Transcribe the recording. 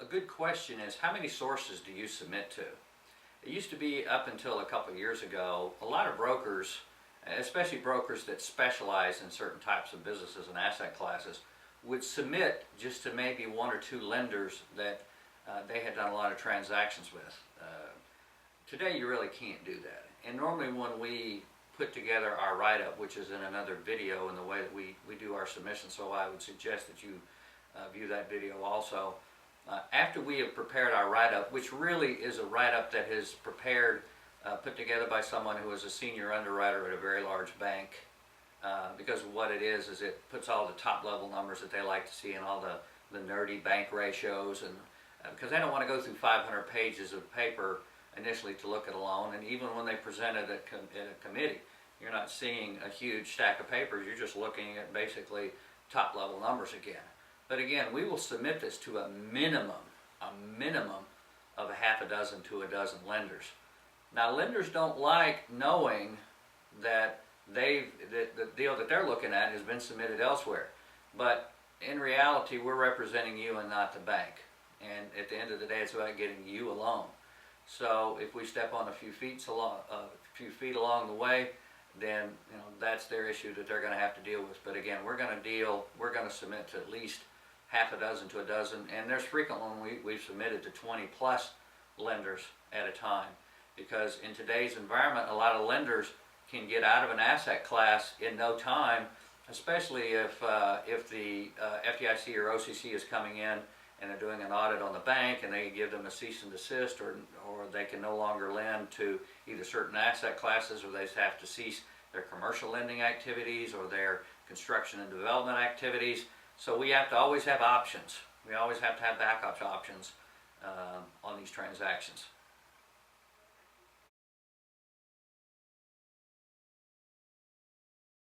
A good question is, how many sources do you submit to? It used to be, up until a couple of years ago, a lot of brokers, especially brokers that specialize in certain types of businesses and asset classes, would submit just to maybe one or two lenders that they had done a lot of transactions with. Today you really can't do that. And normally when we put together our write-up, which is in another video in the way that we do our submission, so I would suggest that you view that video also. After we have prepared our write-up, which really is a write-up that is prepared, put together by someone who is a senior underwriter at a very large bank, because what it is it puts all the top level numbers that they like to see and all the nerdy bank ratios, and because they don't want to go through 500 pages of paper initially to look at a loan, and even when they present it at a committee, you're not seeing a huge stack of papers, you're just looking at basically top level numbers again. But again, we will submit this to a minimum of a half a dozen to a dozen lenders. Now, lenders don't like knowing that the deal that they're looking at has been submitted elsewhere. But in reality, we're representing you and not the bank. And at the end of the day, it's about getting you a loan. So if we step on a few feet along the way, then that's their issue that they're going to have to deal with. But again, we're going to submit to at least half a dozen to a dozen, and there's frequent when we've submitted to 20 plus lenders at a time, because in today's environment, a lot of lenders can get out of an asset class in no time, especially if the FDIC or OCC is coming in and they're doing an audit on the bank, and they give them a cease and desist, or they can no longer lend to either certain asset classes, or they have to cease their commercial lending activities or their construction and development activities. So we have to always have options. We always have to have backup options on these transactions.